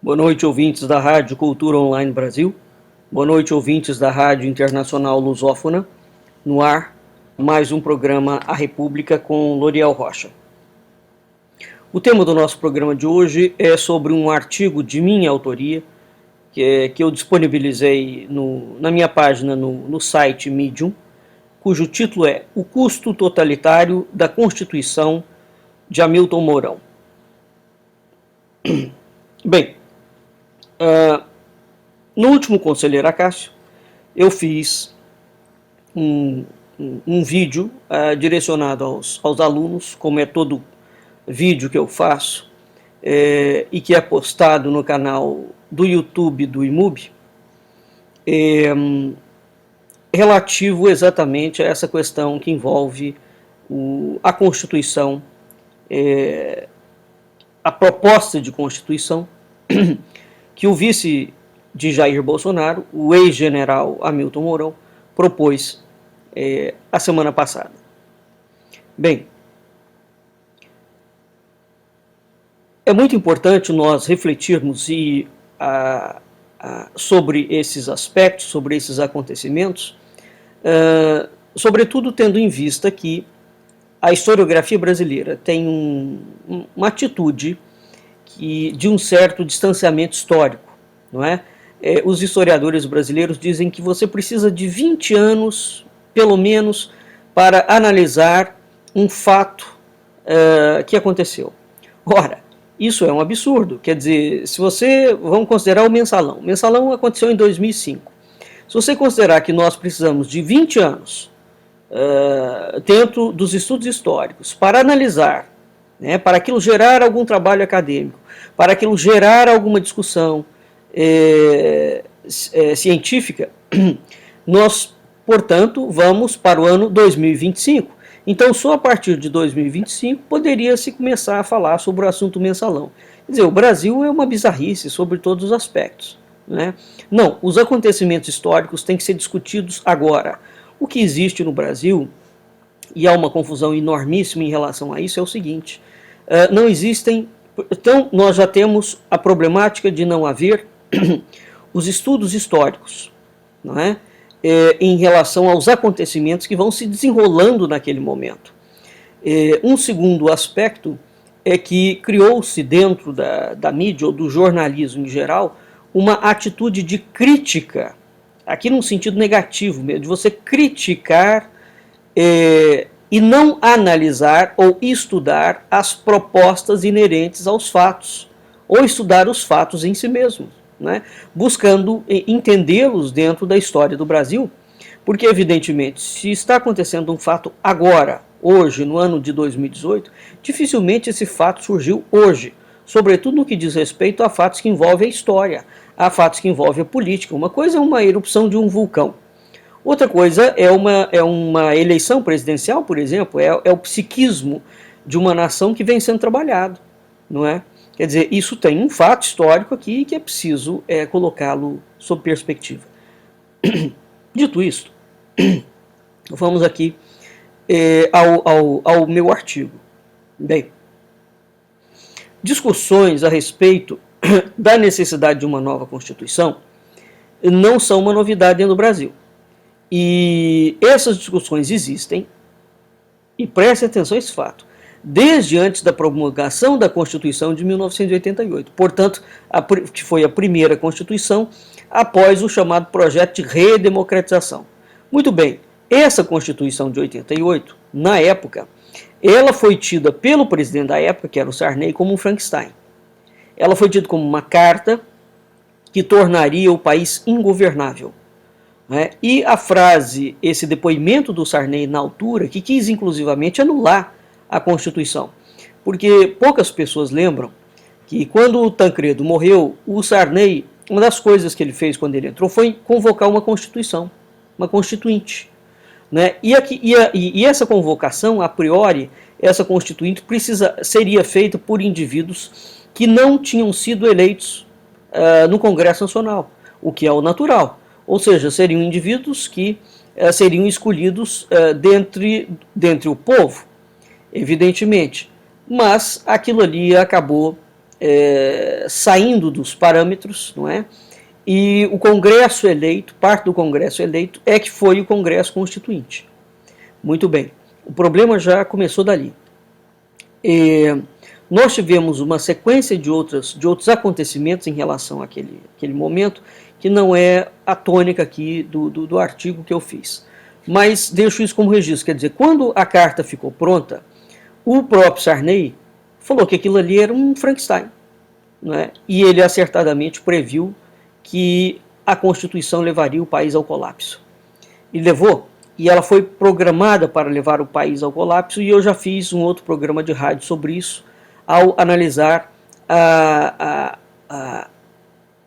Boa noite, ouvintes da Rádio Cultura Online Brasil. Boa noite, ouvintes da Rádio Internacional Lusófona. No ar, mais um programa A República com Loriel Rocha. O tema do nosso programa de hoje é sobre um artigo de minha autoria, que eu disponibilizei na minha página no site Medium, cujo título é O Custo Totalitário da Constituição de Hamilton Mourão. Bem, no último Conselheiro Acácio, eu fiz um vídeo direcionado aos alunos, como é todo vídeo que eu faço, e que é postado no canal do YouTube do IMUB, relativo exatamente a essa questão que envolve a Constituição, a proposta de Constituição que o vice de Jair Bolsonaro, o ex-general Hamilton Mourão, propôs a semana passada. Bem, é muito importante nós refletirmos sobre esses aspectos, sobre esses acontecimentos, sobretudo tendo em vista que a historiografia brasileira tem uma atitude de um certo distanciamento histórico, não é? Os historiadores brasileiros dizem que você precisa de 20 anos, pelo menos, para analisar um fato que aconteceu. Ora, isso é um absurdo. Quer dizer, vamos considerar o Mensalão. O Mensalão aconteceu em 2005. Se você considerar que nós precisamos de 20 anos dentro dos estudos históricos para analisar, para aquilo gerar algum trabalho acadêmico, para aquilo gerar alguma discussão científica, nós, portanto, vamos para o ano 2025. Então, só a partir de 2025 poderia-se começar a falar sobre o assunto Mensalão. Quer dizer, o Brasil é uma bizarrice sobre todos os aspectos, né? Não, os acontecimentos históricos têm que ser discutidos agora. O que existe no Brasil, e há uma confusão enormíssima em relação a isso, é o seguinte: não existem. Então, nós já temos a problemática de não haver os estudos históricos, não é? Em relação aos acontecimentos que vão se desenrolando naquele momento. Um segundo aspecto é que criou-se dentro da mídia ou do jornalismo em geral uma atitude de crítica, aqui num sentido negativo mesmo, de você criticar e não analisar ou estudar as propostas inerentes aos fatos, ou estudar os fatos em si mesmos, né? Buscando entendê-los dentro da história do Brasil, porque, evidentemente, se está acontecendo um fato agora, hoje, no ano de 2018, dificilmente esse fato surgiu hoje, sobretudo no que diz respeito a fatos que envolvem a história, a fatos que envolvem a política. Uma coisa é uma erupção de um vulcão. Outra coisa é uma eleição presidencial, por exemplo, é o psiquismo de uma nação que vem sendo trabalhado, não é? Quer dizer, isso tem um fato histórico aqui que é preciso colocá-lo sob perspectiva. Dito isto, vamos aqui ao meu artigo. Bem, discussões a respeito da necessidade de uma nova Constituição não são uma novidade no Brasil. E essas discussões existem, e prestem atenção a esse fato, desde antes da promulgação da Constituição de 1988. Portanto, que foi a primeira Constituição após o chamado projeto de redemocratização. Muito bem, essa Constituição de 88, na época, ela foi tida pelo presidente da época, que era o Sarney, como um Frankenstein. Ela foi tida como uma carta que tornaria o país ingovernável. E a frase, esse depoimento do Sarney na altura, que quis inclusivamente anular a Constituição, porque poucas pessoas lembram que quando o Tancredo morreu, o Sarney, uma das coisas que ele fez quando ele entrou foi convocar uma Constituição, uma Constituinte. E essa convocação, a priori, essa Constituinte seria feita por indivíduos que não tinham sido eleitos no Congresso Nacional, o que é o natural. Ou seja, seriam indivíduos que seriam escolhidos dentre o povo, evidentemente. Mas aquilo ali acabou saindo dos parâmetros, não é? E o Congresso eleito, parte do Congresso eleito, é que foi o Congresso Constituinte. Muito bem, o problema já começou dali. Nós tivemos uma sequência de outros acontecimentos em relação àquele momento, que não é a tônica aqui do artigo que eu fiz. Mas deixo isso como registro, quer dizer, quando a carta ficou pronta, o próprio Sarney falou que aquilo ali era um Frankenstein, não é? E ele acertadamente previu que a Constituição levaria o país ao colapso. E levou, e ela foi programada para levar o país ao colapso, e eu já fiz um outro programa de rádio sobre isso, ao analisar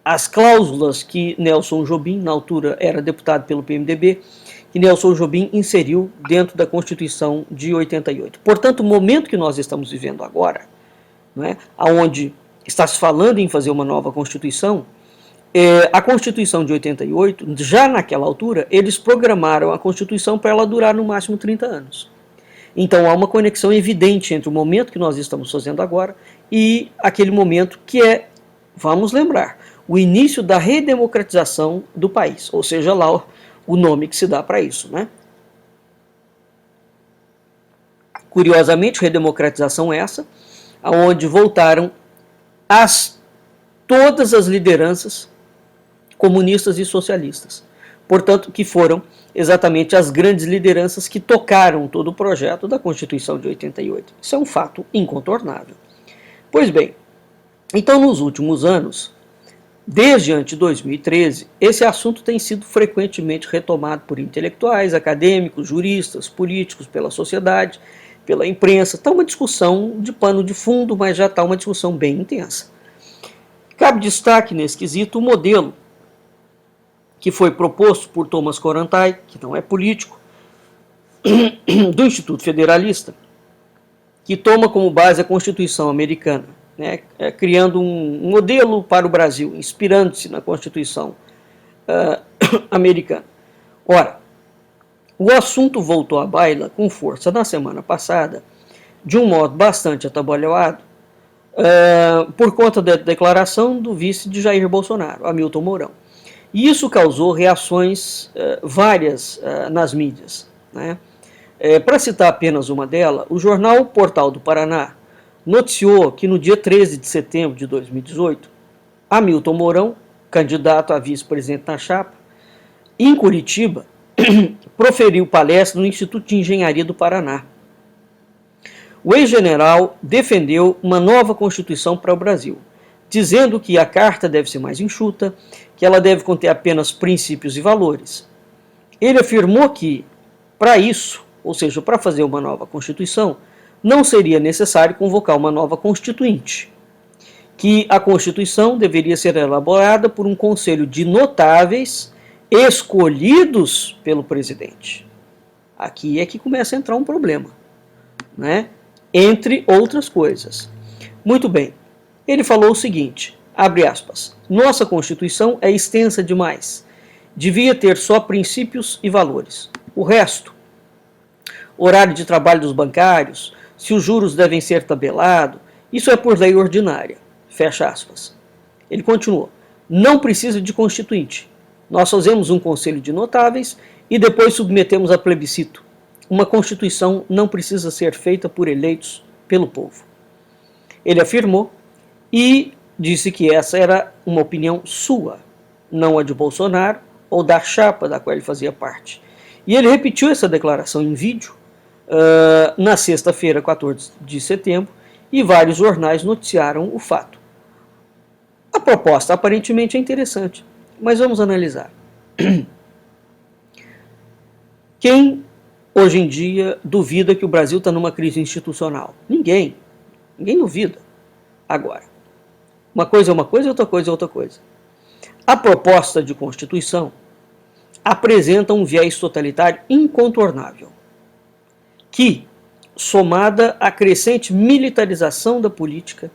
as cláusulas que Nelson Jobim, na altura era deputado pelo PMDB, que Nelson Jobim inseriu dentro da Constituição de 88. Portanto, o momento que nós estamos vivendo agora, né, onde está se falando em fazer uma nova Constituição, a Constituição de 88, já naquela altura, eles programaram a Constituição para ela durar no máximo 30 anos. Então há uma conexão evidente entre o momento que nós estamos fazendo agora e aquele momento que é, vamos lembrar, o início da redemocratização do país, ou seja lá o nome que se dá para isso, né? Curiosamente, redemocratização essa, aonde voltaram todas as lideranças comunistas e socialistas. Portanto, que foram exatamente as grandes lideranças que tocaram todo o projeto da Constituição de 88. Isso é um fato incontornável. Pois bem, então nos últimos anos, desde antes de 2013, esse assunto tem sido frequentemente retomado por intelectuais, acadêmicos, juristas, políticos, pela sociedade, pela imprensa. Está uma discussão de pano de fundo, mas já está uma discussão bem intensa. Cabe destaque nesse quesito o modelo que foi proposto por Thomas Korantai, que não é político, do Instituto Federalista, que toma como base a Constituição americana, né, criando um modelo para o Brasil, inspirando-se na Constituição americana. Ora, o assunto voltou à baila com força na semana passada, de um modo bastante atabalhoado, por conta da declaração do vice de Jair Bolsonaro, Hamilton Mourão. E isso causou reações várias nas mídias, né? Para citar apenas uma delas, o jornal Portal do Paraná noticiou que no dia 13 de setembro de 2018, Hamilton Mourão, candidato a vice-presidente na chapa, em Curitiba, proferiu palestra no Instituto de Engenharia do Paraná. O ex-general defendeu uma nova Constituição para o Brasil, dizendo que a carta deve ser mais enxuta, que ela deve conter apenas princípios e valores. Ele afirmou que, para isso, ou seja, para fazer uma nova Constituição, não seria necessário convocar uma nova Constituinte, que a Constituição deveria ser elaborada por um conselho de notáveis escolhidos pelo presidente. Aqui é que começa a entrar um problema, né? Entre outras coisas. Muito bem, ele falou o seguinte, abre aspas, nossa Constituição é extensa demais, devia ter só princípios e valores. O resto, horário de trabalho dos bancários, se os juros devem ser tabelados, isso é por lei ordinária, fecha aspas. Ele continuou, não precisa de constituinte, nós fazemos um conselho de notáveis e depois submetemos a plebiscito. Uma Constituição não precisa ser feita por eleitos pelo povo. Ele afirmou e disse que essa era uma opinião sua, não a de Bolsonaro ou da chapa da qual ele fazia parte. E ele repetiu essa declaração em vídeo na sexta-feira, 14 de setembro, e vários jornais noticiaram o fato. A proposta aparentemente é interessante, mas vamos analisar. Quem hoje em dia duvida que o Brasil está numa crise institucional? Ninguém duvida. Agora, uma coisa é uma coisa, outra coisa é outra coisa. A proposta de Constituição apresenta um viés totalitário incontornável, que, somada à crescente militarização da política,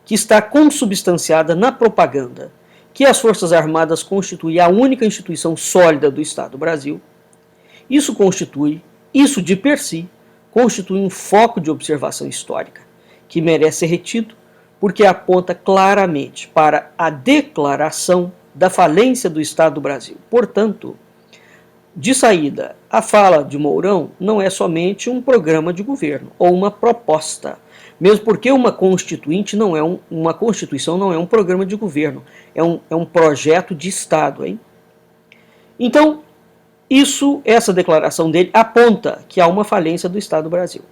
que está consubstanciada na propaganda que as Forças Armadas constituem a única instituição sólida do Estado do Brasil, isso de per si, constitui um foco de observação histórica, que merece ser retido porque aponta claramente para a declaração da falência do Estado do Brasil. Portanto, de saída, a fala de Mourão não é somente um programa de governo ou uma proposta, mesmo porque uma constituinte não é uma constituição não é um programa de governo, é um projeto de Estado, hein? Então, essa declaração dele aponta que há uma falência do Estado do Brasil.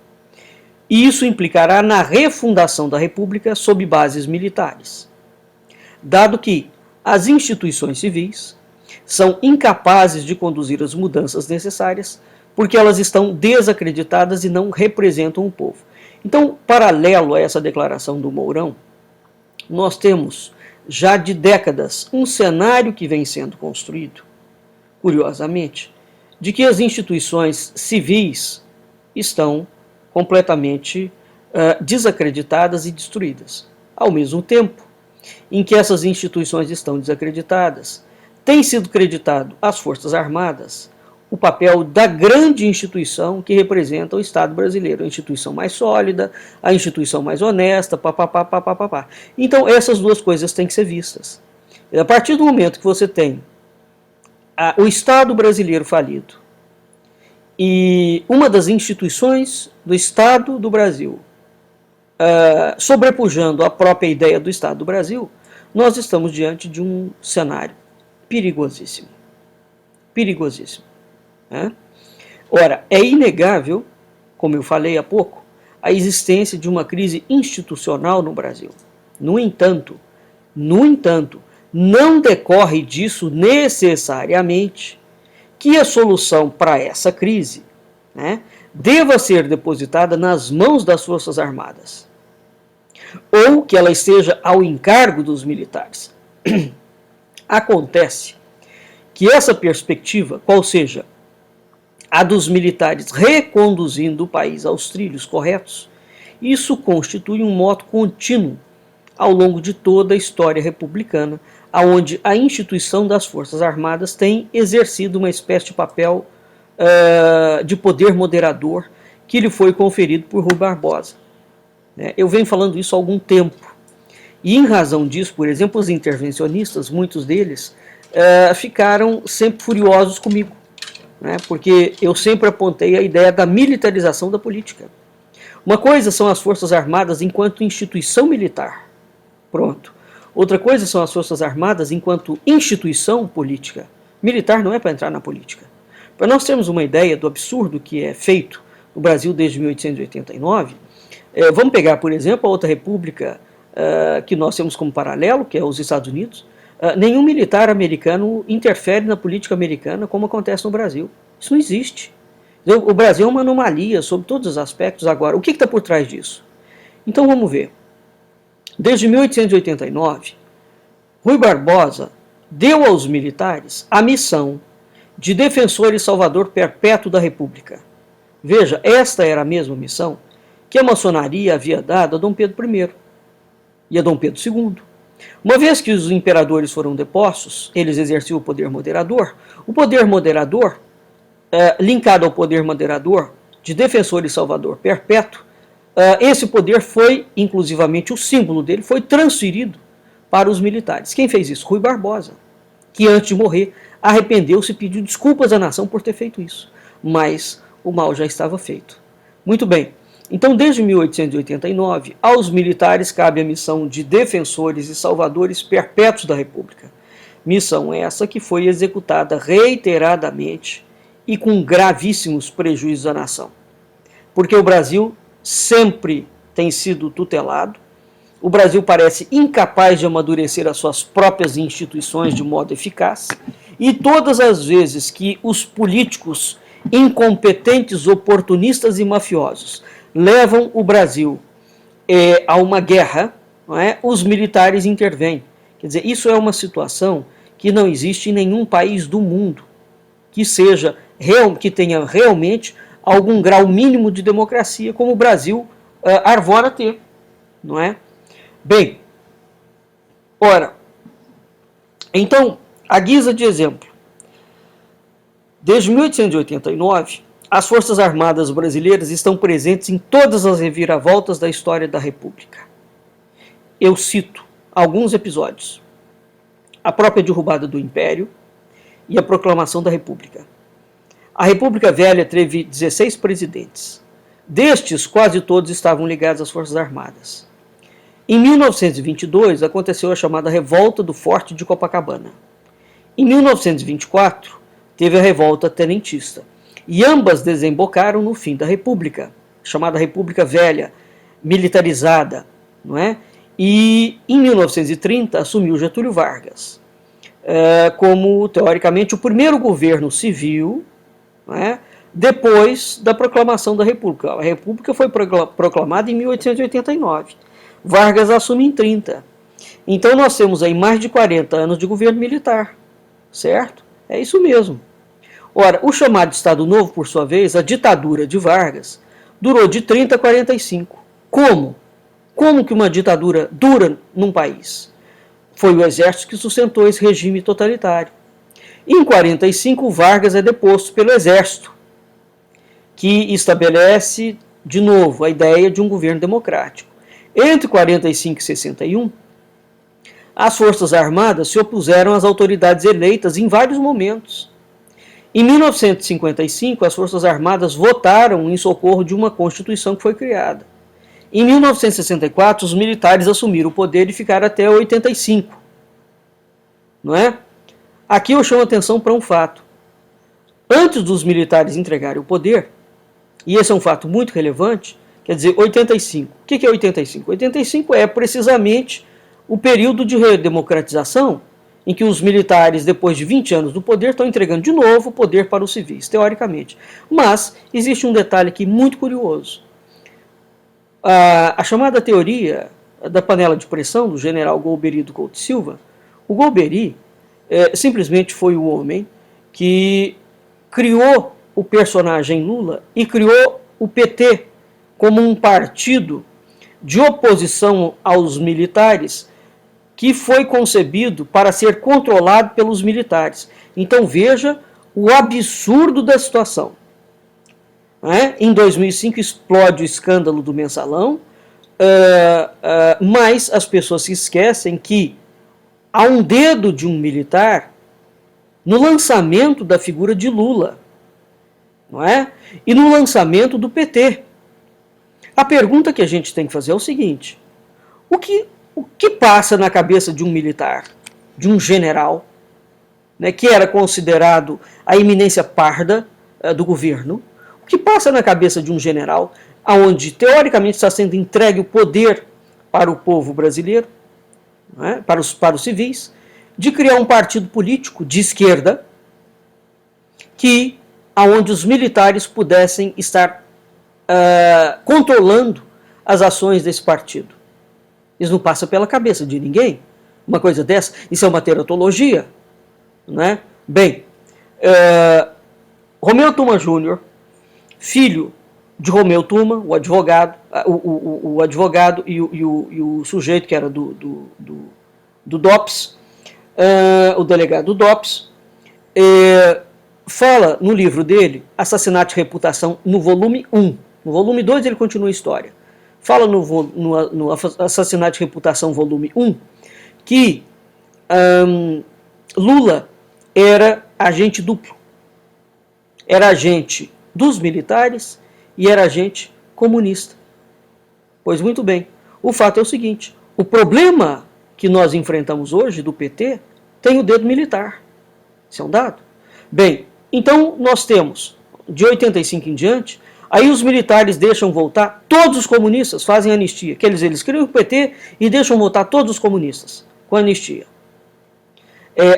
E isso implicará na refundação da República sob bases militares, dado que as instituições civis são incapazes de conduzir as mudanças necessárias porque elas estão desacreditadas e não representam o povo. Então, paralelo a essa declaração do Mourão, nós temos já de décadas um cenário que vem sendo construído, curiosamente, de que as instituições civis estão completamente desacreditadas e destruídas. Ao mesmo tempo em que essas instituições estão desacreditadas, tem sido creditado às Forças Armadas o papel da grande instituição que representa o Estado brasileiro, a instituição mais sólida, a instituição mais honesta, papapá. Então essas duas coisas têm que ser vistas. A partir do momento que você tem o Estado brasileiro falido e uma das instituições do Estado do Brasil sobrepujando a própria ideia do Estado do Brasil, nós estamos diante de um cenário perigosíssimo. Perigosíssimo. Né? Ora, é inegável, como eu falei há pouco, a existência de uma crise institucional no Brasil. No entanto, não decorre disso necessariamente que a solução para essa crise, né, deva ser depositada nas mãos das Forças Armadas, ou que ela esteja ao encargo dos militares. Acontece que essa perspectiva, qual seja a dos militares reconduzindo o país aos trilhos corretos, isso constitui um moto contínuo ao longo de toda a história republicana, onde a instituição das Forças Armadas tem exercido uma espécie de papel de poder moderador que lhe foi conferido por Rui Barbosa. Eu venho falando isso há algum tempo. E em razão disso, por exemplo, os intervencionistas, muitos deles, ficaram sempre furiosos comigo, né, porque eu sempre apontei a ideia da militarização da política. Uma coisa são as Forças Armadas enquanto instituição militar. Pronto. Outra coisa são as Forças Armadas enquanto instituição política. Militar não é para entrar na política. Para nós termos uma ideia do absurdo que é feito no Brasil desde 1889, vamos pegar, por exemplo, a outra república que nós temos como paralelo, que é os Estados Unidos. Nenhum militar americano interfere na política americana como acontece no Brasil. Isso não existe. O Brasil é uma anomalia sobre todos os aspectos. Agora, o que está por trás disso? Então vamos ver. Desde 1889, Rui Barbosa deu aos militares a missão de defensor e salvador perpétuo da República. Veja, esta era a mesma missão que a maçonaria havia dado a Dom Pedro I e a Dom Pedro II. Uma vez que os imperadores foram depostos, eles exerciam o poder moderador. O poder moderador, linkado ao poder moderador de defensor e salvador perpétuo, esse poder foi, inclusivamente o símbolo dele, foi transferido para os militares. Quem fez isso? Rui Barbosa, que antes de morrer arrependeu-se e pediu desculpas à nação por ter feito isso. Mas o mal já estava feito. Muito bem. Então, desde 1889, aos militares cabe a missão de defensores e salvadores perpétuos da República. Missão essa que foi executada reiteradamente e com gravíssimos prejuízos à nação. Porque o Brasil sempre tem sido tutelado, o Brasil parece incapaz de amadurecer as suas próprias instituições de modo eficaz, e todas as vezes que os políticos incompetentes, oportunistas e mafiosos levam o Brasil a uma guerra, não é? Os militares intervêm. Quer dizer, isso é uma situação que não existe em nenhum país do mundo que tenha realmente algum grau mínimo de democracia, como o Brasil arvora ter, não é? Bem, ora, então, à guisa de exemplo, desde 1889, as Forças Armadas brasileiras estão presentes em todas as reviravoltas da história da República. eu cito alguns episódios: a própria derrubada do Império e a proclamação da República. A República Velha teve 16 presidentes. Destes, quase todos estavam ligados às Forças Armadas. Em 1922, aconteceu a chamada Revolta do Forte de Copacabana. Em 1924, teve a Revolta Tenentista. E ambas desembocaram no fim da República, chamada República Velha, militarizada, não é? E em 1930 assumiu Getúlio Vargas como, teoricamente, o primeiro governo civil, não é? Depois da proclamação da República. A República foi proclamada em 1889. Vargas assume em 30. Então nós temos aí mais de 40 anos de governo militar, certo? É isso mesmo. Ora, o chamado Estado Novo, por sua vez, a ditadura de Vargas, durou de 30 a 45. Como? Como que uma ditadura dura num país? Foi o exército que sustentou esse regime totalitário. Em 45, Vargas é deposto pelo exército, que estabelece, de novo, a ideia de um governo democrático. Entre 45 e 61, as Forças Armadas se opuseram às autoridades eleitas em vários momentos. Em 1955, as Forças Armadas votaram em socorro de uma Constituição que foi criada. Em 1964, os militares assumiram o poder e ficaram até 85. Não é? Aqui eu chamo a atenção para um fato. Antes dos militares entregarem o poder, e esse é um fato muito relevante, quer dizer, 85. O que é 85? 85 é precisamente o período de redemocratização em que os militares, depois de 20 anos do poder, estão entregando de novo o poder para os civis, teoricamente. Mas existe um detalhe aqui muito curioso. A chamada teoria da panela de pressão do general Golbery do Couto Silva, o Golbery simplesmente foi o homem que criou o personagem Lula e criou o PT como um partido de oposição aos militares que foi concebido para ser controlado pelos militares. Então veja o absurdo da situação. Em 2005 explode o escândalo do mensalão, mas as pessoas se esquecem que há um dedo de um militar no lançamento da figura de Lula, não é? E no lançamento do PT. A pergunta que a gente tem que fazer é o seguinte: o que passa na cabeça de um militar, de um general, né, que era considerado a eminência parda do governo? O que passa na cabeça de um general, onde teoricamente está sendo entregue o poder para o povo brasileiro, né, para os civis, de criar um partido político de esquerda onde os militares pudessem estar controlando as ações desse partido? Isso não passa pela cabeça de ninguém. Uma coisa dessa, isso é uma teratologia, né? Bem, Romeu Tuma Júnior, filho de Romeu Tuma, o advogado, o advogado e o sujeito que era do DOPS, o delegado do DOPS, fala no livro dele, Assassinato de Reputação, no volume 1. No volume 2 ele continua a história. Fala no Assassinato de Reputação, volume 1, que Lula era agente duplo. Era agente dos militares e era agente comunista. Pois muito bem, o fato é o seguinte: o problema que nós enfrentamos hoje do PT tem o dedo militar. Isso é um dado. Bem, então nós temos, de 85 em diante, aí os militares deixam voltar todos os comunistas, fazem anistia. Eles criam o PT e deixam voltar todos os comunistas, com anistia.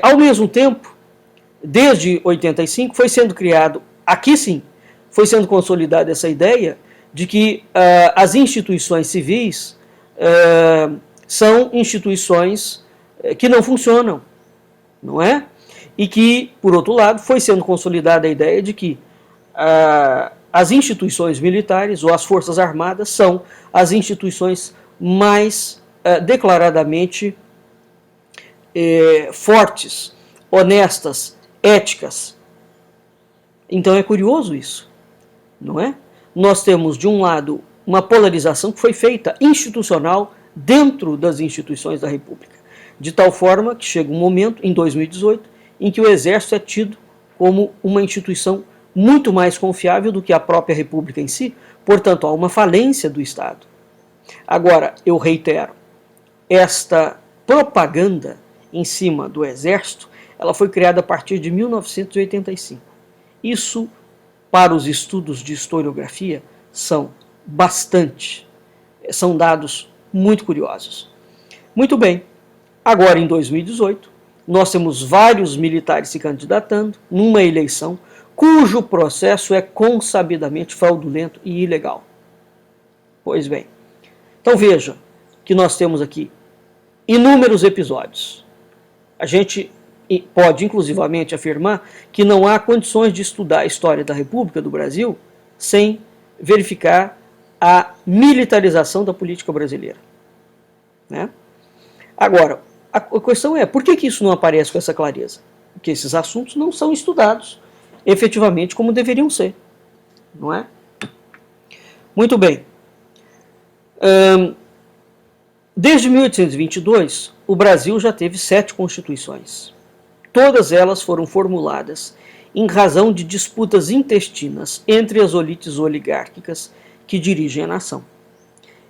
Ao mesmo tempo, desde 85, foi sendo criado, aqui sim, foi sendo consolidada essa ideia de que as instituições civis são instituições que não funcionam, não é? E que, por outro lado, foi sendo consolidada a ideia de que as instituições militares ou as Forças Armadas são as instituições mais declaradamente fortes, honestas, éticas. Então é curioso isso, não é? Nós temos, de um lado, uma polarização que foi feita institucional dentro das instituições da República, de tal forma que chega um momento, em 2018, em que o Exército é tido como uma instituição muito mais confiável do que a própria República em si, portanto, há uma falência do Estado. Agora, eu reitero, esta propaganda em cima do Exército, ela foi criada a partir de 1985. Isso, para os estudos de historiografia, são dados muito curiosos. Muito bem, agora em 2018, nós temos vários militares se candidatando numa eleição cujo processo é consabidamente fraudulento e ilegal. Pois bem, então veja que nós temos aqui inúmeros episódios. A gente pode inclusivamente afirmar que não há condições de estudar a história da República do Brasil sem verificar a militarização da política brasileira. Né? Agora, a questão é, por que isso não aparece com essa clareza? Porque esses assuntos não são estudados efetivamente como deveriam ser, não é? Muito bem. Desde 1822, o Brasil já teve 7 constituições. Todas elas foram formuladas em razão de disputas intestinas entre as elites oligárquicas que dirigem a nação.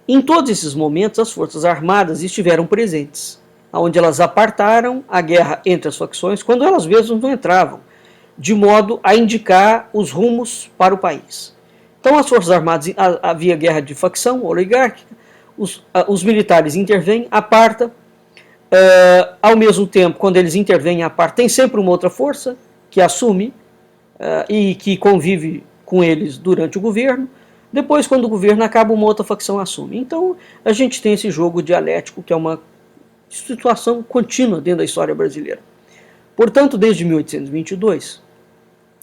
Em todos esses momentos, as Forças Armadas estiveram presentes, onde elas apartaram a guerra entre as facções quando elas mesmas não entravam, de modo a indicar os rumos para o país. Então, as Forças Armadas, havia guerra de facção oligárquica, os militares intervêm, apartam, ao mesmo tempo, quando eles intervêm, apartam, tem sempre uma outra força que assume e que convive com eles durante o governo. Depois, quando o governo acaba, uma outra facção assume. Então, a gente tem esse jogo dialético, que é uma situação contínua dentro da história brasileira. Portanto, desde 1822,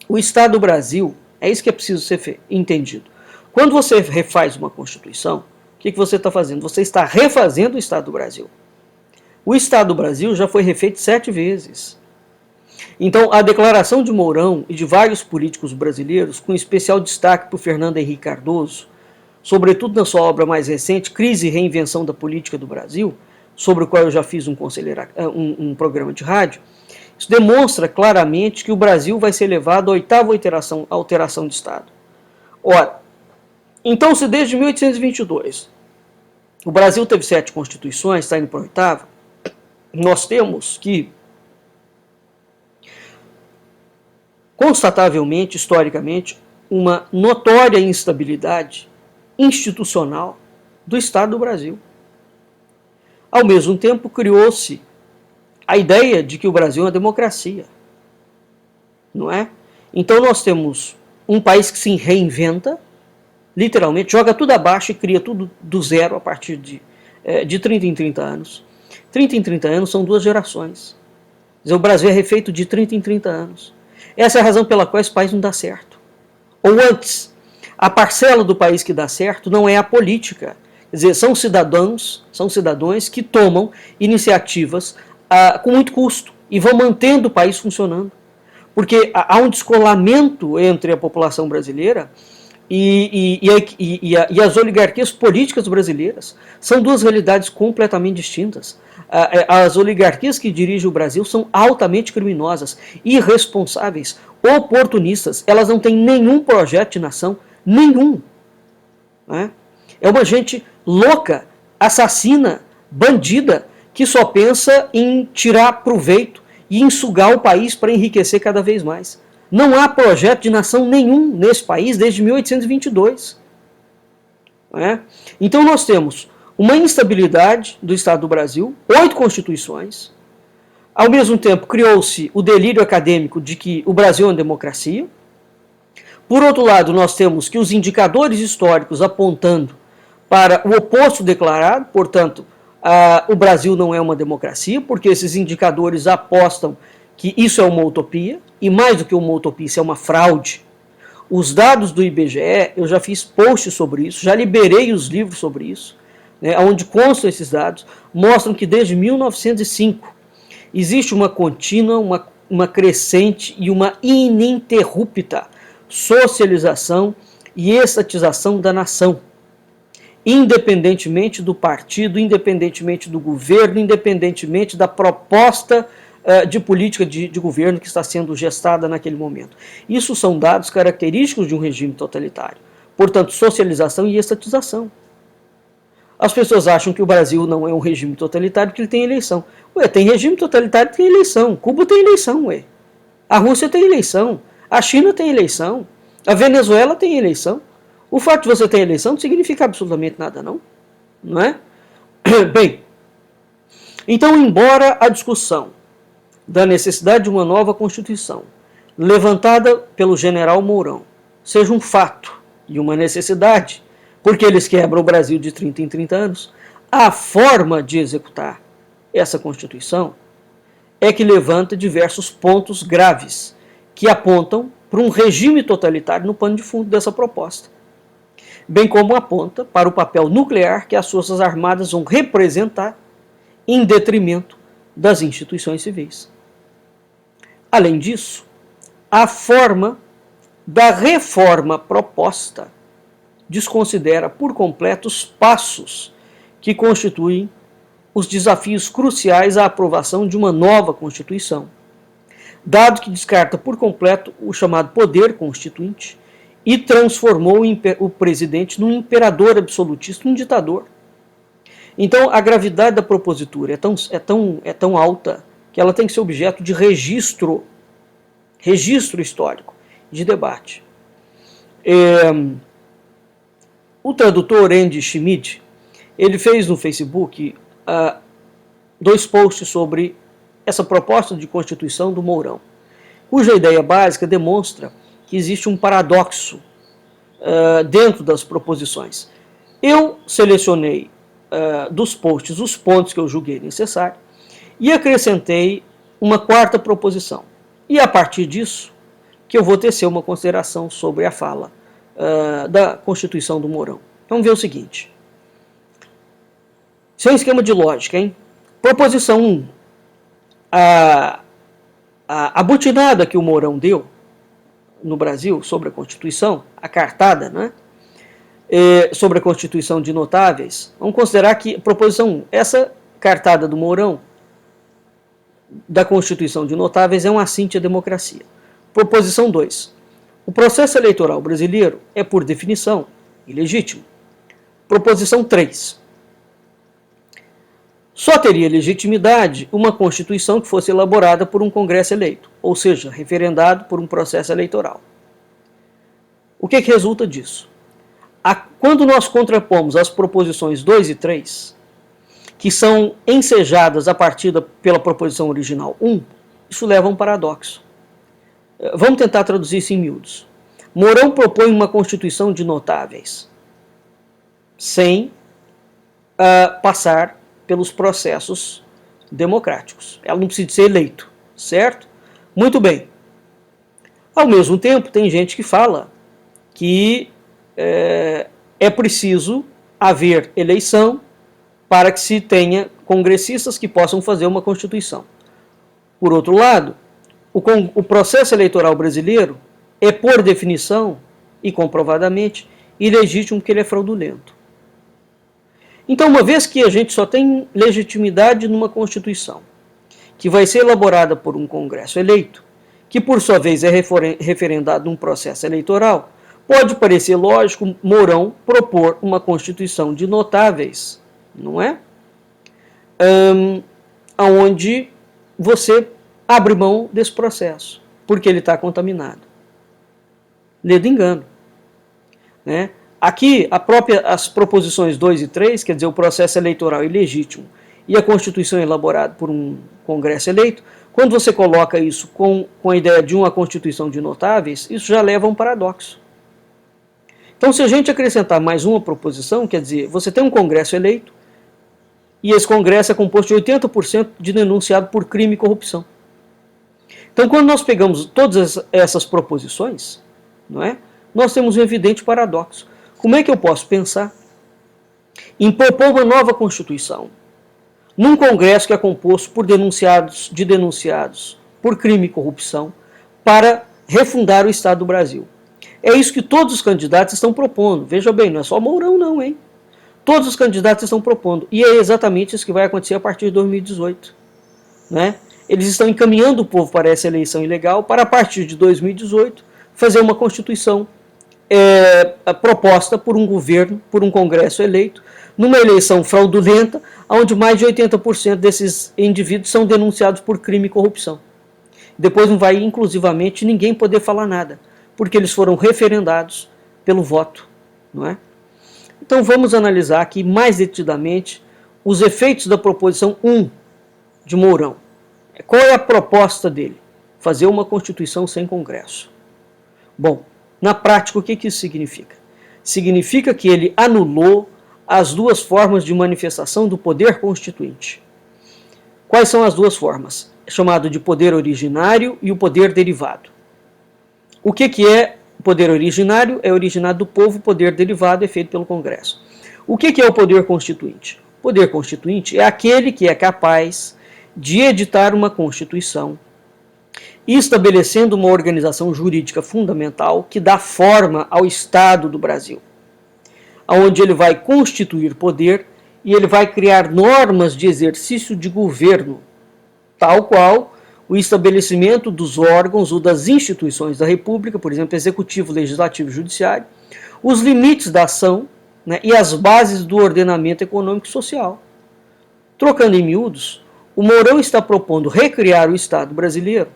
o Estado do Brasil, é isso que é preciso ser entendido. Quando você refaz uma Constituição, o que você está fazendo? Você está refazendo o Estado do Brasil. O Estado do Brasil já foi refeito 7 vezes. Então, a declaração de Mourão e de vários políticos brasileiros, com especial destaque para o Fernando Henrique Cardoso, sobretudo na sua obra mais recente, Crise e Reinvenção da Política do Brasil, sobre o qual eu já fiz um programa de rádio, isso demonstra claramente que o Brasil vai ser levado à 8ª alteração de Estado. Ora, então se desde 1822 o Brasil teve 7 constituições, está indo para a 8ª, nós temos que, constatavelmente, historicamente, uma notória instabilidade institucional do Estado do Brasil. Ao mesmo tempo, criou-se a ideia de que o Brasil é uma democracia, não é? Então nós temos um país que se reinventa, literalmente, joga tudo abaixo e cria tudo do zero a partir de 30 em 30 anos. 30 em 30 anos são 2 gerações. Quer dizer, o Brasil é refeito de 30 em 30 anos. Essa é a razão pela qual esse país não dá certo. Ou antes, a parcela do país que dá certo não é a política. Quer dizer, são cidadãos que tomam iniciativas com muito custo e vão mantendo o país funcionando. Porque há um descolamento entre a população brasileira e as oligarquias políticas brasileiras. São 2 realidades completamente distintas. As oligarquias que dirigem o Brasil são altamente criminosas, irresponsáveis, oportunistas. Elas não têm nenhum projeto de nação, nenhum. Né? É uma gente louca, assassina, bandida, que só pensa em tirar proveito e em sugar o país para enriquecer cada vez mais. Não há projeto de nação nenhum nesse país desde 1822. Né? Então nós temos uma instabilidade do Estado do Brasil, 8 constituições. Ao mesmo tempo, criou-se o delírio acadêmico de que o Brasil é uma democracia. Por outro lado, nós temos que os indicadores históricos apontando para o oposto declarado, portanto, o Brasil não é uma democracia, porque esses indicadores apostam que isso é uma utopia, e mais do que uma utopia, isso é uma fraude. Os dados do IBGE, eu já fiz posts sobre isso, já liberei os livros sobre isso, né, onde constam esses dados, mostram que desde 1905 existe uma contínua, uma crescente e uma ininterrupta socialização e estatização da nação. independentemente do partido, independentemente do governo, independentemente da proposta de política de governo que está sendo gestada naquele momento. Isso são dados característicos de um regime totalitário. Portanto, socialização e estatização. As pessoas acham que o Brasil não é um regime totalitário porque ele tem eleição. Ué, tem regime totalitário e tem eleição. Cuba tem eleição, ué. A Rússia tem eleição. A China tem eleição. A Venezuela tem eleição. O fato de você ter eleição não significa absolutamente nada, não. Não é? Bem, então, embora a discussão da necessidade de uma nova Constituição, levantada pelo general Mourão, seja um fato e uma necessidade, porque eles quebram o Brasil de 30 em 30 anos, a forma de executar essa Constituição é que levanta diversos pontos graves que apontam para um regime totalitário no pano de fundo dessa proposta, bem como aponta para o papel nuclear que as Forças Armadas vão representar em detrimento das instituições civis. Além disso, a forma da reforma proposta desconsidera por completo os passos que constituem os desafios cruciais à aprovação de uma nova Constituição, dado que descarta por completo o chamado poder constituinte e transformou o presidente num imperador absolutista, um ditador. Então, a gravidade da propositura é tão alta que ela tem que ser objeto de registro histórico, de debate. O tradutor Andy Schmid, ele fez no Facebook 2 posts sobre essa proposta de Constituição do Mourão, cuja ideia básica demonstra que existe um paradoxo dentro das proposições. Eu selecionei dos posts os pontos que eu julguei necessário e acrescentei uma 4ª proposição. E a partir disso que eu vou tecer uma consideração sobre a fala da Constituição do Mourão. Vamos ver o seguinte. Isso é um esquema de lógica, hein? Proposição 1. A butinada que o Mourão deu no Brasil sobre a Constituição, a cartada, né? Sobre a Constituição de notáveis, vamos considerar que, proposição 1, essa cartada do Mourão da Constituição de notáveis é um assinte à democracia. Proposição 2, o processo eleitoral brasileiro é, por definição, ilegítimo. Proposição 3, só teria legitimidade uma Constituição que fosse elaborada por um Congresso eleito, ou seja, referendado por um processo eleitoral. O que resulta disso? Quando nós contrapomos as proposições 2 e 3, que são ensejadas a partir pela proposição original 1, isso leva a um paradoxo. Vamos tentar traduzir isso em miúdos. Mourão propõe uma Constituição de notáveis, sem passar pelos processos democráticos. Ela não precisa ser eleito, certo? Muito bem. Ao mesmo tempo, tem gente que fala que é preciso haver eleição para que se tenha congressistas que possam fazer uma Constituição. Por outro lado, o processo eleitoral brasileiro é, por definição e comprovadamente, ilegítimo porque ele é fraudulento. Então, uma vez que a gente só tem legitimidade numa Constituição, que vai ser elaborada por um Congresso eleito, que por sua vez é referendado num processo eleitoral, pode parecer lógico Mourão propor uma Constituição de notáveis, não é? Onde você abre mão desse processo, porque ele está contaminado. Ledo engano. Né? Aqui, as proposições 2 e 3, quer dizer, o processo eleitoral ilegítimo e a Constituição elaborada por um Congresso eleito, quando você coloca isso com a ideia de uma Constituição de notáveis, isso já leva a um paradoxo. Então, se a gente acrescentar mais uma proposição, quer dizer, você tem um Congresso eleito e esse Congresso é composto de 80% de denunciado por crime e corrupção. Então, quando nós pegamos todas essas proposições, não é, nós temos um evidente paradoxo. Como é que eu posso pensar em propor uma nova Constituição num Congresso que é composto por denunciados por crime e corrupção para refundar o Estado do Brasil? É isso que todos os candidatos estão propondo. Veja bem, não é só Mourão não, hein? Todos os candidatos estão propondo, e é exatamente isso que vai acontecer a partir de 2018. Né? Eles estão encaminhando o povo para essa eleição ilegal, para a partir de 2018 fazer uma Constituição proposta por um governo, por um Congresso eleito, numa eleição fraudulenta, onde mais de 80% desses indivíduos são denunciados por crime e corrupção. Depois não vai, inclusivamente, ninguém poder falar nada, porque eles foram referendados pelo voto. Não é? Então vamos analisar aqui mais detidamente os efeitos da proposição 1 de Mourão. Qual é a proposta dele? Fazer uma Constituição sem Congresso. Bom, na prática, o que isso significa? Significa que ele anulou as duas formas de manifestação do poder constituinte. Quais são as duas formas? É chamado de poder originário e o poder derivado. O que é o poder originário? É originado do povo, o poder derivado é feito pelo Congresso. O que é o poder constituinte? O poder constituinte é aquele que é capaz de editar uma Constituição, estabelecendo uma organização jurídica fundamental que dá forma ao Estado do Brasil, onde ele vai constituir poder e ele vai criar normas de exercício de governo, tal qual o estabelecimento dos órgãos ou das instituições da República, por exemplo, Executivo, Legislativo e Judiciário, os limites da ação, né, e as bases do ordenamento econômico e social. Trocando em miúdos, o Mourão está propondo recriar o Estado brasileiro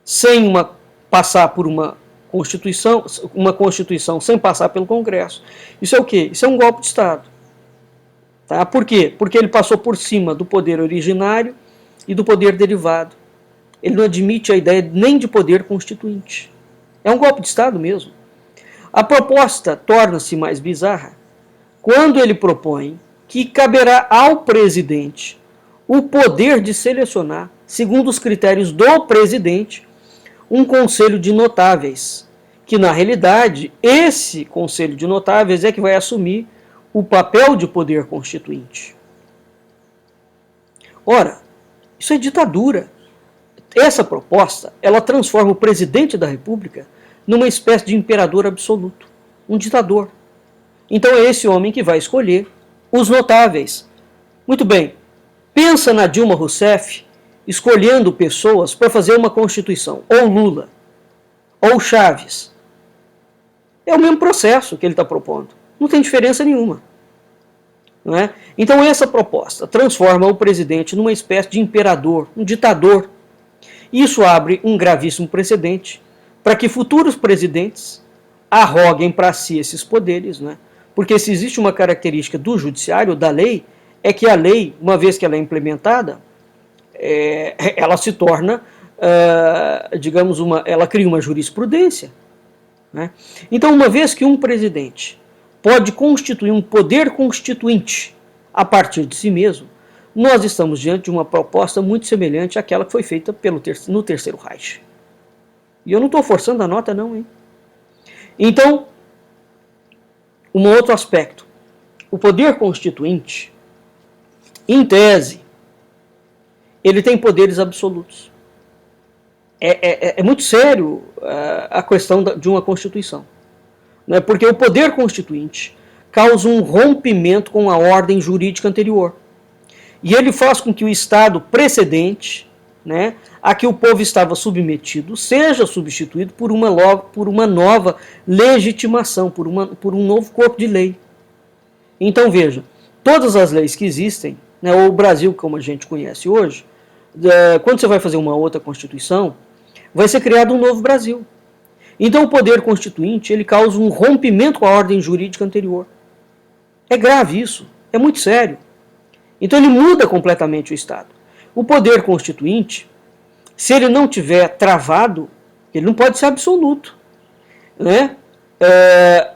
sem passar por uma Constituição sem passar pelo Congresso. Isso é o quê? Isso é um golpe de Estado. Tá? Por quê? Porque ele passou por cima do poder originário e do poder derivado. Ele não admite a ideia nem de poder constituinte. É um golpe de Estado mesmo. A proposta torna-se mais bizarra quando ele propõe que caberá ao presidente o poder de selecionar, segundo os critérios do presidente, um conselho de notáveis, que na realidade esse conselho de notáveis é que vai assumir o papel de poder constituinte. Ora, isso é ditadura. Essa proposta, ela transforma o presidente da República numa espécie de imperador absoluto, um ditador. Então é esse homem que vai escolher os notáveis. Muito bem, pensa na Dilma Rousseff escolhendo pessoas para fazer uma Constituição, ou Lula, ou Chaves. É o mesmo processo que ele está propondo, não tem diferença nenhuma. Não é? Então essa proposta transforma o presidente numa espécie de imperador, um ditador. Isso abre um gravíssimo precedente para que futuros presidentes arroguem para si esses poderes, né? Porque se existe uma característica do judiciário, da lei, é que a lei, uma vez que ela é implementada, ela se torna, digamos, ela cria uma jurisprudência. Né? Então, uma vez que um presidente pode constituir um poder constituinte a partir de si mesmo, nós estamos diante de uma proposta muito semelhante àquela que foi feita no Terceiro Reich. E eu não estou forçando a nota não, hein? Então, um outro aspecto. O poder constituinte, em tese, ele tem poderes absolutos. É muito sério a questão de uma Constituição. Né? Porque o poder constituinte causa um rompimento com a ordem jurídica anterior. E ele faz com que o Estado precedente, né, a que o povo estava submetido, seja substituído por uma nova legitimação, por um novo corpo de lei. Então veja, todas as leis que existem, né, ou o Brasil como a gente conhece hoje, quando você vai fazer uma outra Constituição, vai ser criado um novo Brasil. Então o poder constituinte ele causa um rompimento com a ordem jurídica anterior. É grave isso, é muito sério. Então ele muda completamente o Estado. O poder constituinte, se ele não tiver travado, ele não pode ser absoluto. Né?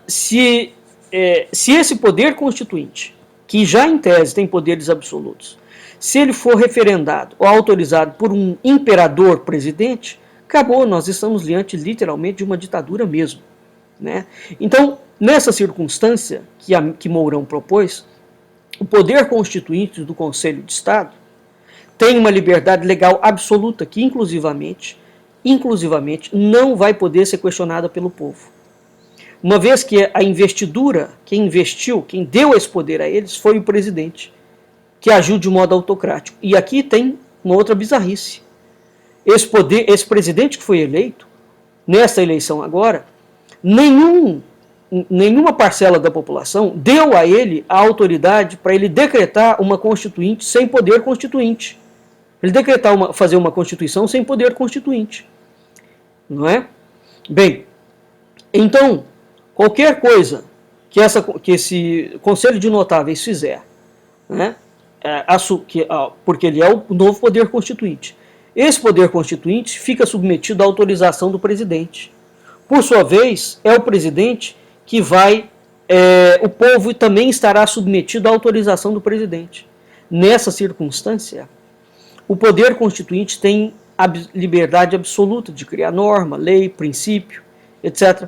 Se esse poder constituinte, que já em tese tem poderes absolutos, se ele for referendado ou autorizado por um imperador presidente, acabou, nós estamos diante literalmente de uma ditadura mesmo. Né? Então, nessa circunstância que Mourão propôs, o poder constituinte do Conselho de Estado tem uma liberdade legal absoluta que, inclusivamente, não vai poder ser questionada pelo povo. uma vez que a investidura, quem investiu, quem deu esse poder a eles foi o presidente, que agiu de modo autocrático. E aqui tem uma outra bizarrice. Esse presidente que foi eleito, nessa eleição agora, nenhuma parcela da população deu a ele a autoridade para ele decretar uma constituinte sem poder constituinte. Ele fazer uma constituição sem poder constituinte. Não é? Bem, então, qualquer coisa que esse Conselho de Notáveis fizer, né, porque ele é o novo poder constituinte, esse poder constituinte fica submetido à autorização do presidente. Por sua vez, é o presidente que o povo também estará submetido à autorização do presidente. Nessa circunstância, o poder constituinte tem a liberdade absoluta de criar norma, lei, princípio, etc.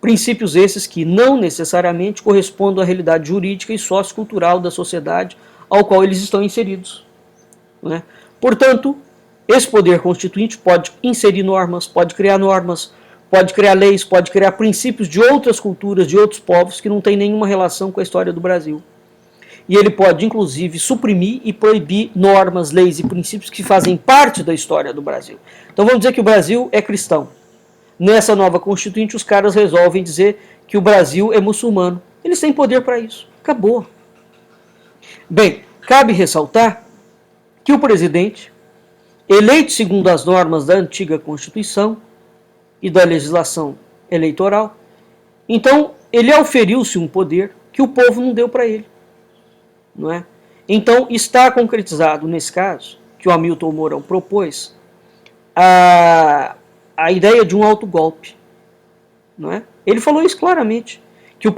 Princípios esses que não necessariamente correspondem à realidade jurídica e sociocultural da sociedade ao qual eles estão inseridos. Né? Portanto, esse poder constituinte pode inserir normas, pode criar leis, pode criar princípios de outras culturas, de outros povos que não têm nenhuma relação com a história do Brasil. E ele pode, inclusive, suprimir e proibir normas, leis e princípios que fazem parte da história do Brasil. Então vamos dizer que o Brasil é cristão. Nessa nova Constituinte, os caras resolvem dizer que o Brasil é muçulmano. Eles têm poder para isso. Acabou. Bem, cabe ressaltar que o presidente, eleito segundo as normas da antiga Constituição e da legislação eleitoral, então ele auferiu-se um poder que o povo não deu para ele. Não é? Então está concretizado, nesse caso, que o Hamilton Mourão propôs, a ideia de um autogolpe. Não é? Ele falou isso claramente, que o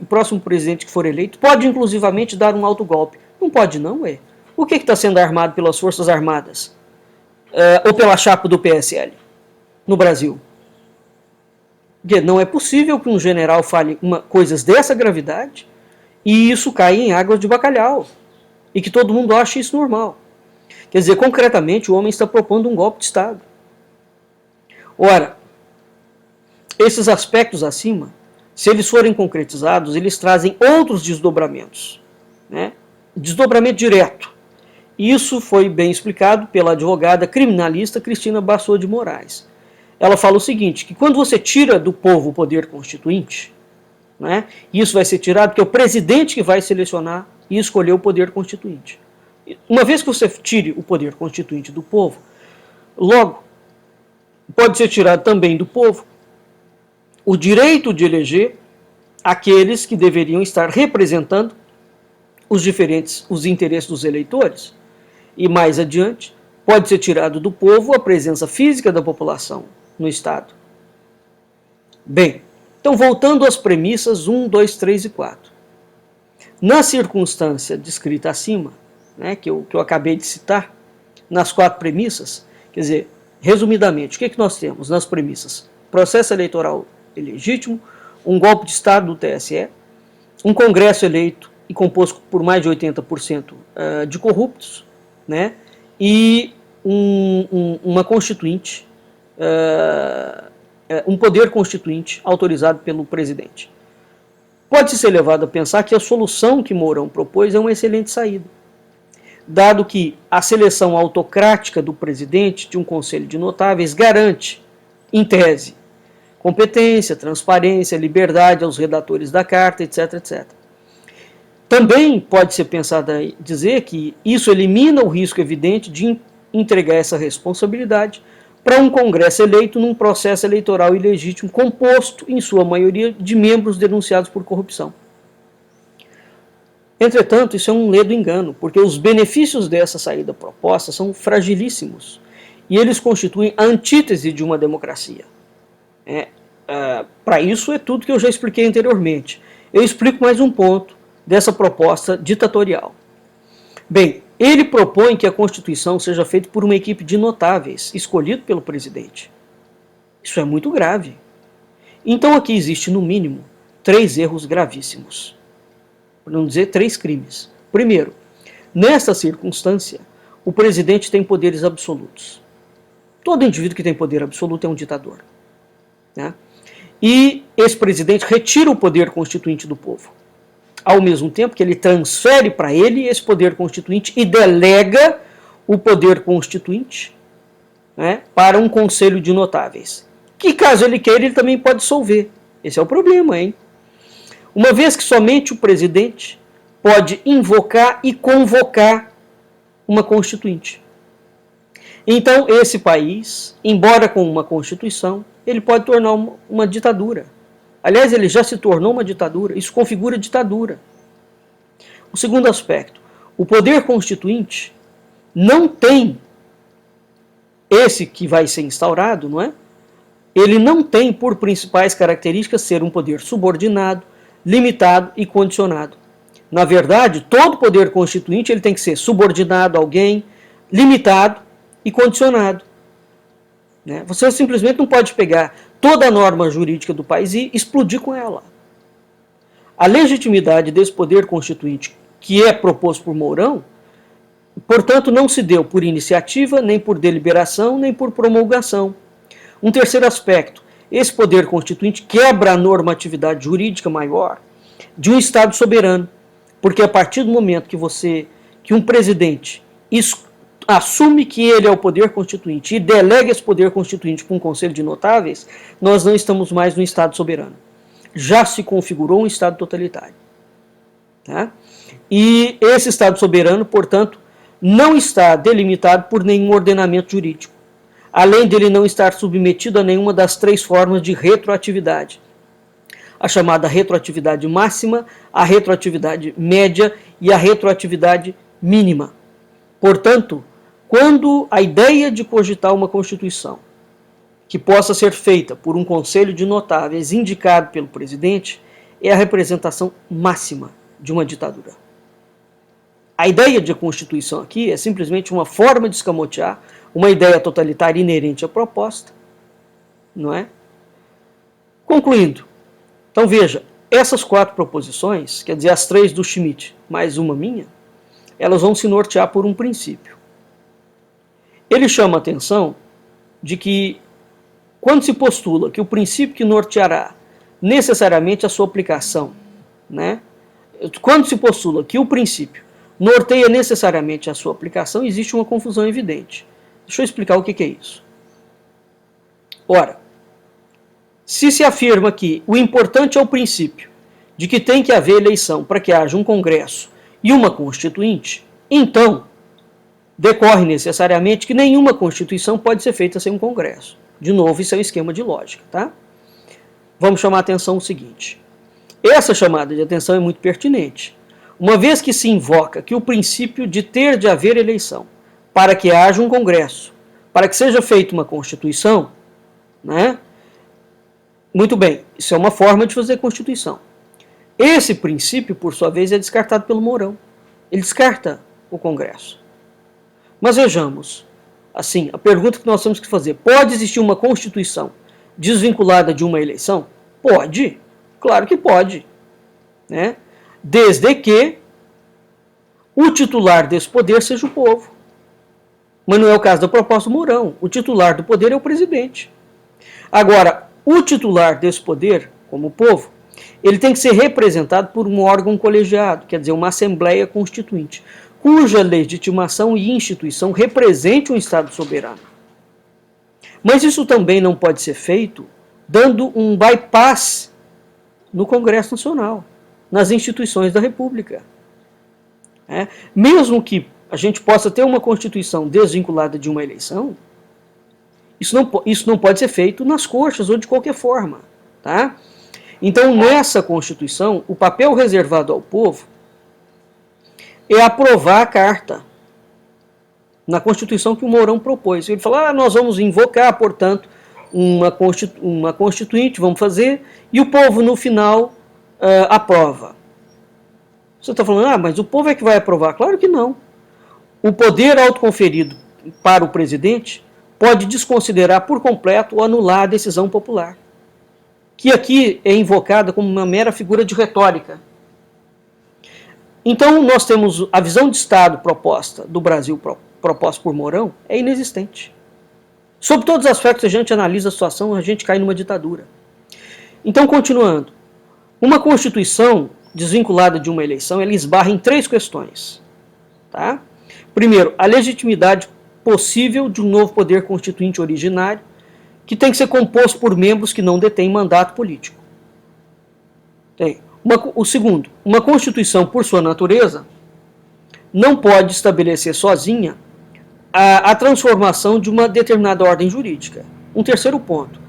próximo presidente que for eleito pode inclusivamente dar um autogolpe. Não pode não, ué. O que está sendo armado pelas Forças Armadas? Ou pela chapa do PSL no Brasil? Porque não é possível que um general fale coisas dessa gravidade e isso caia em águas de bacalhau e que todo mundo ache isso normal. Quer dizer, concretamente, o homem está propondo um golpe de Estado. Ora, esses aspectos acima, se eles forem concretizados, eles trazem outros desdobramentos. Né? Desdobramento direto. Isso foi bem explicado pela advogada criminalista Cristina Bassô de Moraes. Ela fala o seguinte, que quando você tira do povo o poder constituinte, né, isso vai ser tirado porque é o presidente que vai selecionar e escolher o poder constituinte. Uma vez que você tire o poder constituinte do povo, logo, pode ser tirado também do povo o direito de eleger aqueles que deveriam estar representando os interesses dos eleitores. E mais adiante, pode ser tirado do povo a presença física da população no Estado. Bem, então voltando às premissas 1, 2, 3 e 4. Na circunstância descrita acima, né, que eu acabei de citar, nas 4 premissas, quer dizer, resumidamente, o que nós temos nas premissas? Processo eleitoral ilegítimo, um golpe de Estado do TSE, um Congresso eleito e composto por mais de 80% de corruptos, né, e uma constituinte, um poder constituinte autorizado pelo presidente. Pode ser levado a pensar que a solução que Mourão propôs é uma excelente saída, dado que a seleção autocrática do presidente de um conselho de notáveis garante, em tese, competência, transparência, liberdade aos redatores da carta, etc, etc. Também pode ser pensado a dizer que isso elimina o risco evidente de entregar essa responsabilidade para um Congresso eleito num processo eleitoral ilegítimo composto, em sua maioria, de membros denunciados por corrupção. Entretanto, isso é um ledo engano, porque os benefícios dessa saída proposta são fragilíssimos e eles constituem a antítese de uma democracia. Para isso é tudo que eu já expliquei anteriormente. Eu explico mais um ponto dessa proposta ditatorial. Bem, ele propõe que a Constituição seja feita por uma equipe de notáveis, escolhido pelo presidente. Isso é muito grave. Então aqui existe, no mínimo, 3 erros gravíssimos. Para não dizer 3 crimes. Primeiro, nesta circunstância, o presidente tem poderes absolutos. Todo indivíduo que tem poder absoluto é um ditador. Né? e esse presidente retira o poder constituinte do povo, ao mesmo tempo que ele transfere para ele esse poder constituinte e delega o poder constituinte, né, para um conselho de notáveis, que caso ele queira, ele também pode dissolver. Esse é o problema, hein? Uma vez que somente o presidente pode invocar e convocar uma constituinte. Então, esse país, embora com uma constituição, ele pode tornar uma ditadura. Aliás, ele já se tornou uma ditadura. Isso configura ditadura. O segundo aspecto, o poder constituinte não tem, esse que vai ser instaurado, não é? Ele não tem por principais características ser um poder subordinado, limitado e condicionado. Na verdade, todo poder constituinte ele tem que ser subordinado a alguém, limitado e condicionado. Né? Você simplesmente não pode pegar toda a norma jurídica do país e explodir com ela. A legitimidade desse poder constituinte, que é proposto por Mourão, portanto, não se deu por iniciativa, nem por deliberação, nem por promulgação. Um terceiro aspecto, esse poder constituinte quebra a normatividade jurídica maior de um Estado soberano, porque a partir do momento que um presidente assume que ele é o poder constituinte e delega esse poder constituinte para um conselho de notáveis, nós não estamos mais no Estado soberano. Já se configurou um Estado totalitário. Tá? E esse Estado soberano, portanto, não está delimitado por nenhum ordenamento jurídico, além dele não estar submetido a nenhuma das três formas de retroatividade. A chamada retroatividade máxima, a retroatividade média e a retroatividade mínima. Portanto, quando a ideia de cogitar uma Constituição que possa ser feita por um conselho de notáveis indicado pelo presidente, é a representação máxima de uma ditadura. A ideia de Constituição aqui é simplesmente uma forma de escamotear uma ideia totalitária inerente à proposta, não é? Concluindo, então veja, essas 4 proposições, quer dizer, as 3 do Schmitt, mais uma minha, elas vão se nortear por um princípio. Ele chama a atenção de que, quando se postula que o princípio que norteará necessariamente a sua aplicação, né? Quando se postula que o princípio norteia necessariamente a sua aplicação, existe uma confusão evidente. Deixa eu explicar o que é isso. Ora, se afirma que o importante é o princípio de que tem que haver eleição para que haja um Congresso e uma Constituinte, então decorre necessariamente que nenhuma Constituição pode ser feita sem um Congresso. De novo, isso é um esquema de lógica, tá? Vamos chamar a atenção o seguinte. Essa chamada de atenção é muito pertinente. Uma vez que se invoca que o princípio de ter de haver eleição para que haja um Congresso, para que seja feita uma Constituição, né? Muito bem, isso é uma forma de fazer Constituição. Esse princípio, por sua vez, é descartado pelo Mourão. Ele descarta o Congresso. Mas vejamos, assim, a pergunta que nós temos que fazer, pode existir uma Constituição desvinculada de uma eleição? Pode, claro que pode, né? Desde que o titular desse poder seja o povo. Mas não é o caso da proposta do Mourão. O titular do poder é o presidente. Agora, o titular desse poder, como o povo, ele tem que ser representado por um órgão colegiado, quer dizer, uma Assembleia Constituinte, cuja legitimação e instituição represente um Estado soberano. Mas isso também não pode ser feito dando um bypass no Congresso Nacional, nas instituições da República. Mesmo que a gente possa ter uma Constituição desvinculada de uma eleição, isso não pode ser feito nas coxas ou de qualquer forma. Tá? Então, nessa Constituição, o papel reservado ao povo é aprovar a carta na Constituição que o Mourão propôs. Ele fala, nós vamos invocar, portanto, uma Constituinte, vamos fazer, e o povo, no final, aprova. Você está falando, mas o povo é que vai aprovar? Claro que não. O poder autoconferido para o presidente pode desconsiderar por completo ou anular a decisão popular, que aqui é invocada como uma mera figura de retórica. Então, nós temos a visão de Estado proposta do Brasil, proposta por Mourão, é inexistente. Sob todos os aspectos, a gente analisa a situação, a gente cai numa ditadura. Então, continuando, uma Constituição desvinculada de uma eleição, ela esbarra em 3 questões. Tá? Primeiro, a legitimidade possível de um novo poder constituinte originário, que tem que ser composto por membros que não detêm mandato político. O segundo, uma Constituição, por sua natureza, não pode estabelecer sozinha a transformação de uma determinada ordem jurídica. Um terceiro ponto,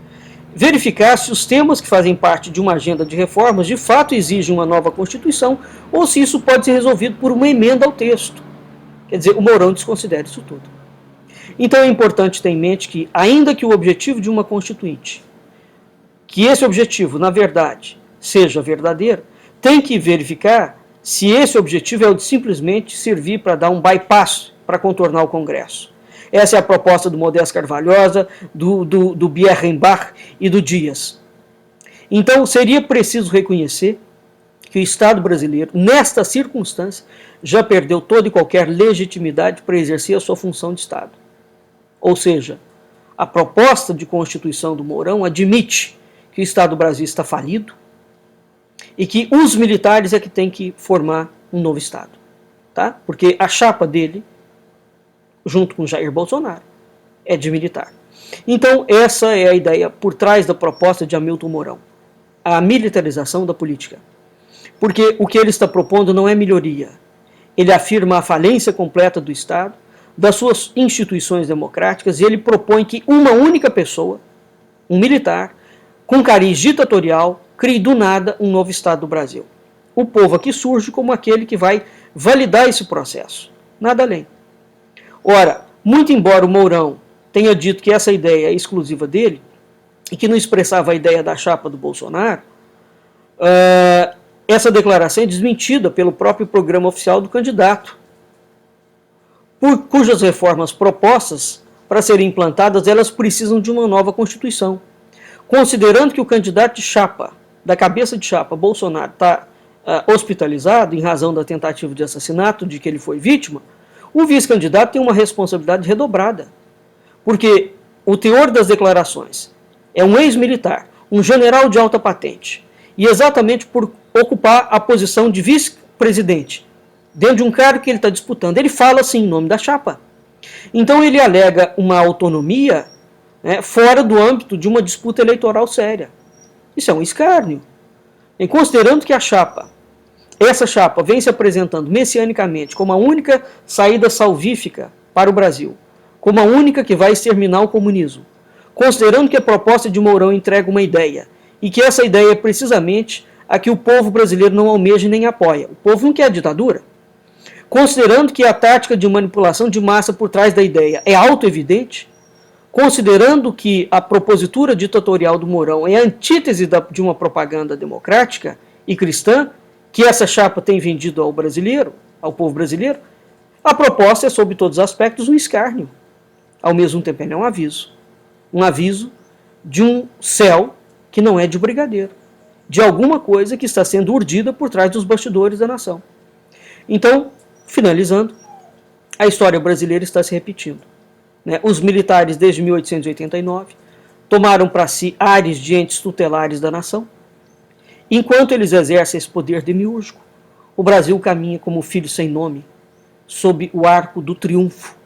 verificar se os temas que fazem parte de uma agenda de reformas de fato exigem uma nova Constituição ou se isso pode ser resolvido por uma emenda ao texto. Quer dizer, o Mourão desconsidera isso tudo. Então é importante ter em mente que, ainda que o objetivo de uma Constituinte, que esse objetivo, na verdade, seja verdadeiro, tem que verificar se esse objetivo é o de simplesmente servir para dar um bypass para contornar o Congresso. Essa é a proposta do Modesto Carvalhosa, do Bierrenbach e do Dias. Então, seria preciso reconhecer que o Estado brasileiro, nesta circunstância, já perdeu toda e qualquer legitimidade para exercer a sua função de Estado. Ou seja, a proposta de Constituição do Mourão admite que o Estado do Brasil está falido e que os militares é que têm que formar um novo Estado. Tá? Porque a chapa dele, junto com Jair Bolsonaro, é de militar. Então, essa é a ideia por trás da proposta de Hamilton Mourão. A militarização da política. Porque o que ele está propondo não é melhoria. Ele afirma a falência completa do Estado, das suas instituições democráticas, e ele propõe que uma única pessoa, um militar, com cariz ditatorial, crie do nada um novo Estado do Brasil. O povo aqui surge como aquele que vai validar esse processo. Nada além. Ora, muito embora o Mourão tenha dito que essa ideia é exclusiva dele, e que não expressava a ideia da chapa do Bolsonaro, essa declaração é desmentida pelo próprio programa oficial do candidato, cujas reformas propostas para serem implantadas, elas precisam de uma nova Constituição. Considerando que o candidato de chapa, da cabeça de chapa, Bolsonaro, está hospitalizado em razão da tentativa de assassinato de que ele foi vítima, o vice-candidato tem uma responsabilidade redobrada. Porque o teor das declarações é um ex-militar, um general de alta patente, e exatamente por ocupar a posição de vice-presidente, dentro de um cargo que ele está disputando, ele fala assim em nome da chapa. Então ele alega uma autonomia fora do âmbito de uma disputa eleitoral séria. Isso é um escárnio. E considerando que essa chapa vem se apresentando messianicamente como a única saída salvífica para o Brasil, como a única que vai exterminar o comunismo, considerando que a proposta de Mourão entrega uma ideia, e que essa ideia é precisamente a que o povo brasileiro não almeja nem apoia. O povo não quer a ditadura. Considerando que a tática de manipulação de massa por trás da ideia é autoevidente, considerando que a propositura ditatorial do Mourão é a antítese de uma propaganda democrática e cristã, que essa chapa tem vendido ao brasileiro, ao povo brasileiro, a proposta é, sob todos os aspectos, um escárnio. Ao mesmo tempo, é um aviso. Um aviso de um céu que não é de brigadeiro, de alguma coisa que está sendo urdida por trás dos bastidores da nação. Então, finalizando, a história brasileira está se repetindo. Os militares, desde 1889, tomaram para si ares de entes tutelares da nação. Enquanto eles exercem esse poder demiúrgico, o Brasil caminha como filho sem nome, sob o arco do triunfo,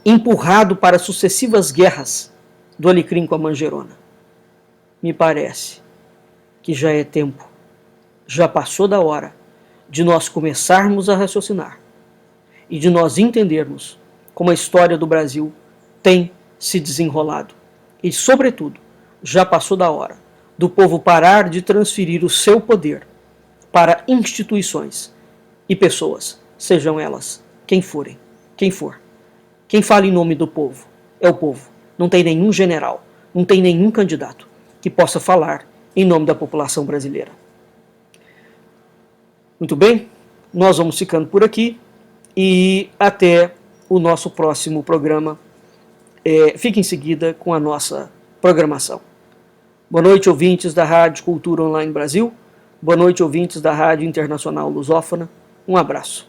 empurrado para sucessivas guerras do Alecrim com a Manjerona. Me parece que já é tempo, já passou da hora de nós começarmos a raciocinar e de nós entendermos como a história do Brasil tem se desenrolado. E, sobretudo, já passou da hora do povo parar de transferir o seu poder para instituições e pessoas, sejam elas quem forem, quem for. Quem fala em nome do povo é o povo. Não tem nenhum general, não tem nenhum candidato que possa falar em nome da população brasileira. Muito bem, nós vamos ficando por aqui e até o nosso próximo programa. Fique em seguida com a nossa programação. Boa noite, ouvintes da Rádio Cultura Online Brasil. Boa noite, ouvintes da Rádio Internacional Lusófona. Um abraço.